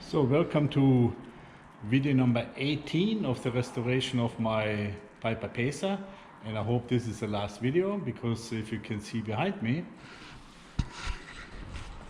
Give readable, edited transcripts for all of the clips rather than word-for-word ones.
So welcome to video number 18 of the restoration of my Piper Pacer, and I hope this is the last video, because if you can see behind me,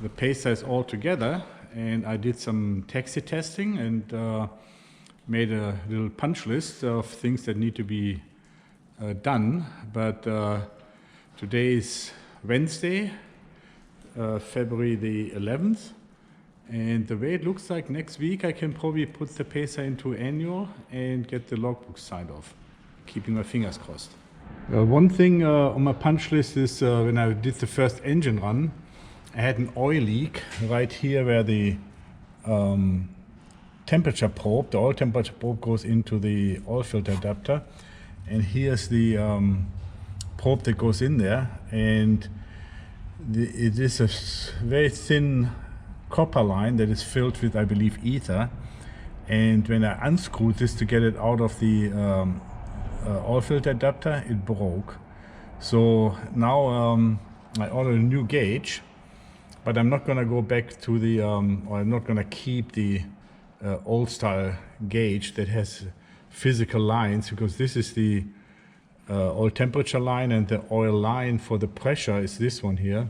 the Pacer is all together, and I did some taxi testing and made a little punch list of things that need to be done. But today is Wednesday, February the 11th. And the way it looks like, next week I can probably put the Pacer into annual and get the logbook signed off, keeping my fingers crossed. One thing on my punch list is when I did the first engine run, I had an oil leak right here where the temperature probe, the oil temperature probe, goes into the oil filter adapter, and here's the probe that goes in there, and it is a very thin copper line that is filled with, I believe, ether. And when I unscrewed this to get it out of the oil filter adapter, it broke. So now I ordered a new gauge, but I'm not going to go back to the, or I'm not going to keep the old style gauge that has physical lines, because this is the oil temperature line, and the oil line for the pressure is this one here.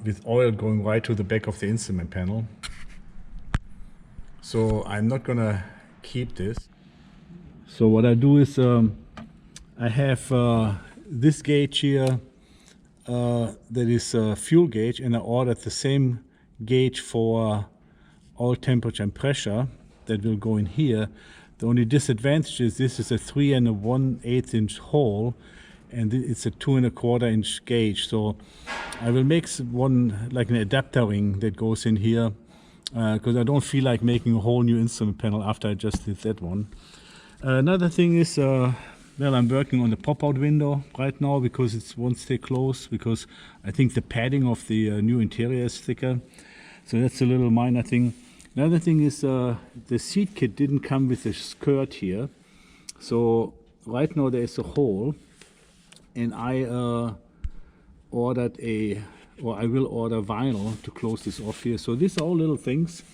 With oil going right to the back of the instrument panel. So I'm not gonna keep this. So what I do is I have this gauge here that is a fuel gauge, and I ordered the same gauge for oil temperature and pressure that will go in here. The only disadvantage is this is a 3 1/8 inch hole, and it's a 2 1/4 inch gauge. So I will make one like an adapter ring that goes in here, because I don't feel like making a whole new instrument panel after I just did that one. Another thing is, well, I'm working on the pop-out window right now because it won't stay closed, because I think the padding of the new interior is thicker. So that's a little minor thing. Another thing is the seat kit didn't come with a skirt here. So right now there is a hole, and I ordered I will order vinyl to close this off here. So these are all little things.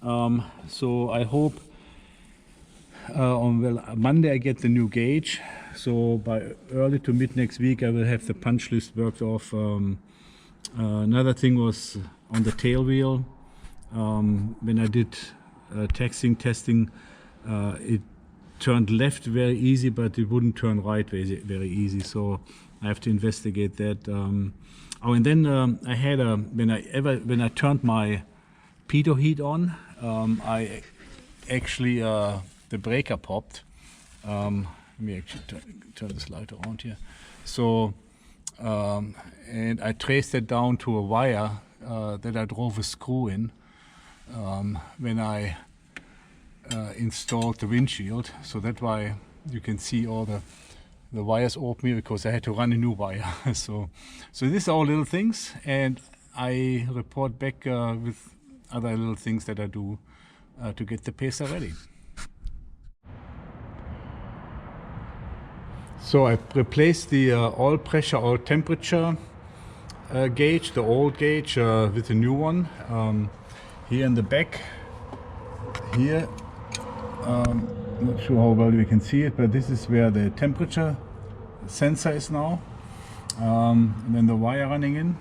So I hope on Monday I get the new gauge. So by early to mid next week I will have the punch list worked off. Another thing was on the tail wheel. When I did testing, it turned left very easy, but it wouldn't turn right very easy. So I have to investigate that. And then I had when I turned my pitot heat on, I actually the breaker popped. Let me actually turn this light around here. So and I traced it down to a wire that I drove a screw in when I installed the windshield. So that's why you can see all the wires open here, because I had to run a new wire. so these are all little things, and I report back with other little things that I do to get the Pacer ready. So I replaced the oil pressure, oil temperature gauge, the old gauge, with a new one. Here in the back, here, not sure how well you can see it, but this is where the temperature sensor is now, and then the wire running in.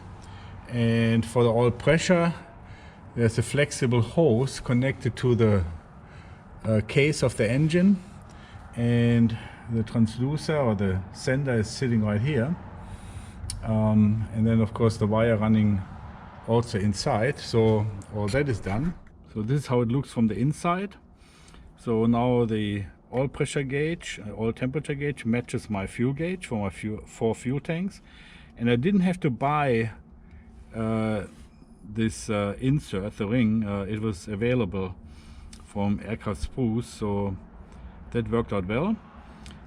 And for the oil pressure, there's a flexible hose connected to the case of the engine, and the transducer or the sender is sitting right here, and then of course the wire running also inside. So all that is done. So this is how it looks from the inside. So now the oil pressure gauge, oil temperature gauge, matches my fuel gauge for my 4 fuel tanks, and I didn't have to buy this insert, the ring. It was available from Aircraft Spruce, so that worked out well.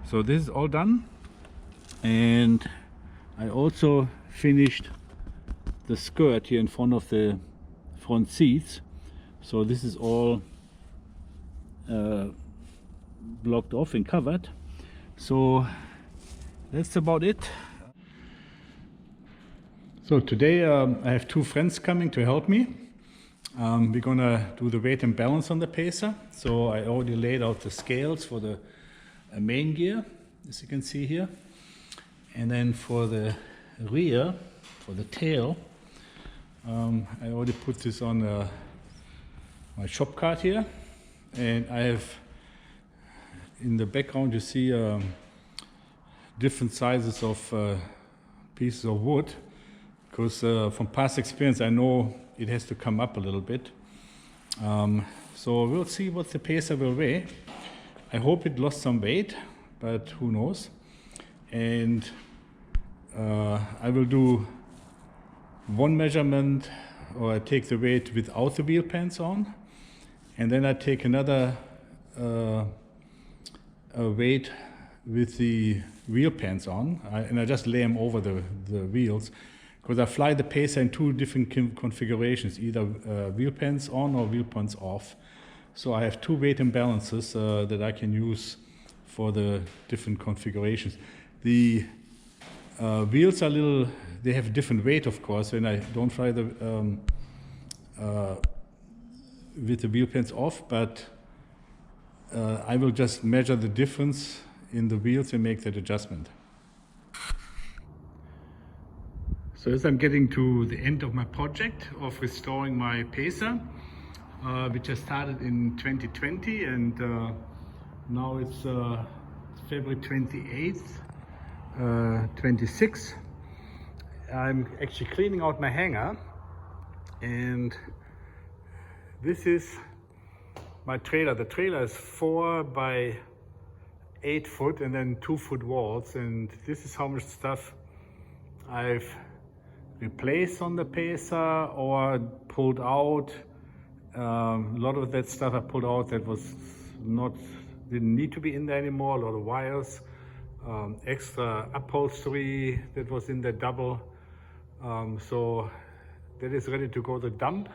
So this is all done, and I also finished the skirt here in front of the front seats. So this is all blocked off and covered. So that's about it. So today I have 2 friends coming to help me. We're gonna do the weight and balance on the pacer. So I already laid out the scales for the main gear, as you can see here. And then for the rear, for the tail, I already put this on my shop cart here. And I have, in the background you see different sizes of pieces of wood, because from past experience I know it has to come up a little bit. So we'll see what the pacer will weigh. I hope it lost some weight, but who knows. And I will do one measurement, or I take the weight without the wheel pants on, and then I take another weight with the wheel pants on, and I just lay them over the wheels, because I fly the pacer in two different configurations, either wheel pants on or wheel pants off. So I have two weight imbalances that I can use for the different configurations. The wheels are they have different weight, of course, when I don't fly the with the wheel pants off, but I will just measure the difference in the wheels and make that adjustment. So as I'm getting to the end of my project of restoring my pacer, which I started in 2020, and now it's February 28th, 26. I'm actually cleaning out my hangar, and this is my trailer. The trailer is 4 by 8 foot and then 2 foot walls, and this is how much stuff I've replaced on the pacer or pulled out. A lot of that stuff I pulled out that didn't need to be in there anymore. A lot of wires, extra upholstery that was in the double. So that is ready to go to the dump,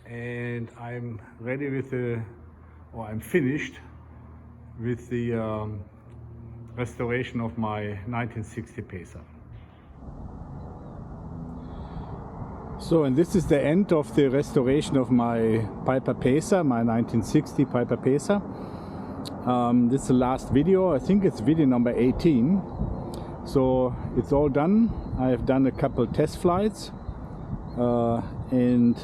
and I'm ready with I'm finished with the restoration of my 1960 pacer. So, and this is the end of the restoration of my Piper Pacer, my 1960 Piper Pacer. This is the last video. I think it's video number 18. So it's all done. I have done a couple test flights, and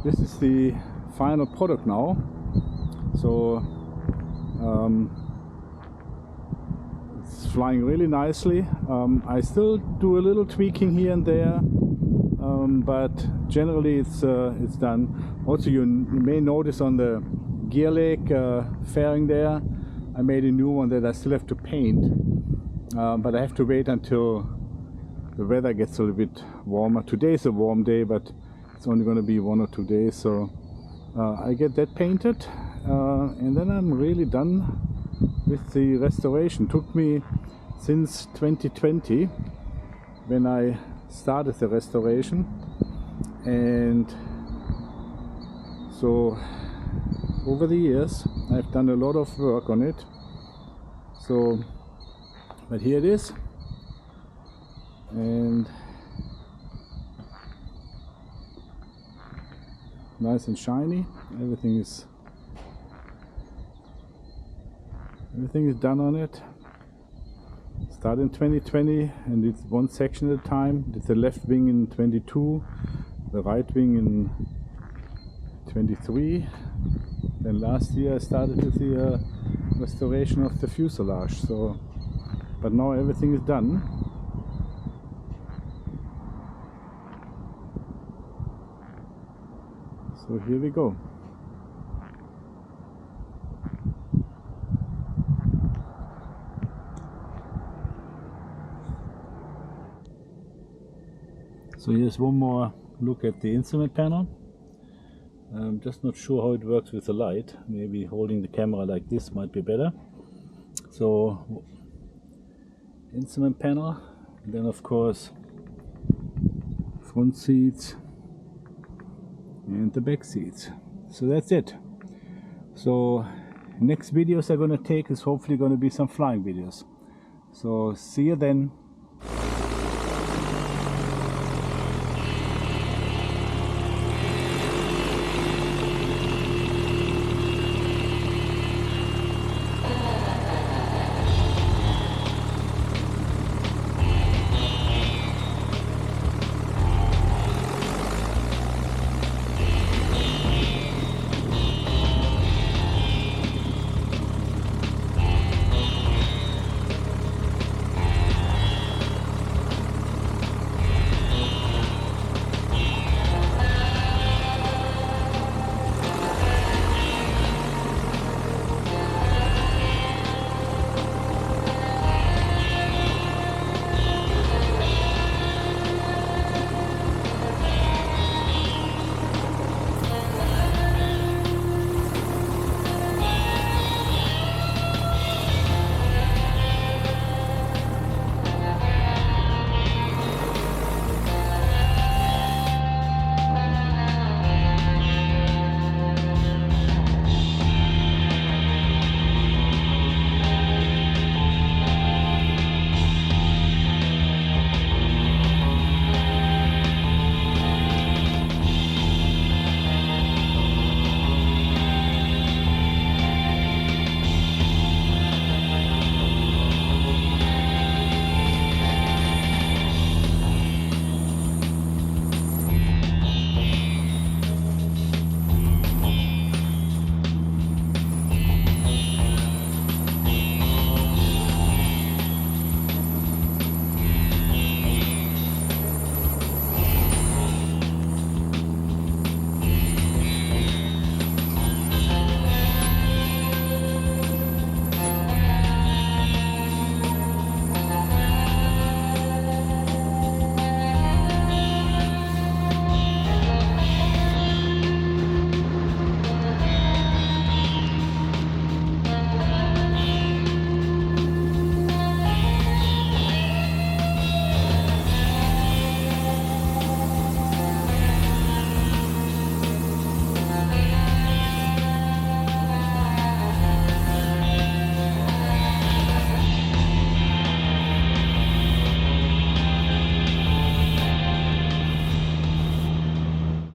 this is the final product now. So it's flying really nicely. I still do a little tweaking here and there, but generally it's done. Also, you may notice on the gear leg fairing there, I made a new one that I still have to paint, but I have to wait until the weather gets a little bit warmer. Today is a warm day, but it's only going to be 1 or 2 days, so I get that painted, and then I'm really done with the restoration. Took me since 2020 when I started the restoration, and so over the years I've done a lot of work on it. So, but here it is, and nice and shiny. Everything is done on it. Started in 2020, and it's one section at a time. Did the left wing in 22, the right wing in 23. Then last year I started with the restoration of the fuselage. So, but now everything is done. So here we go. So here's one more look at the instrument panel. I'm just not sure how it works with the light. Maybe holding the camera like this might be better. So instrument panel, and then of course front seats and the back seats. So that's it. So next videos I'm going to take is hopefully going to be some flying videos. So see you then.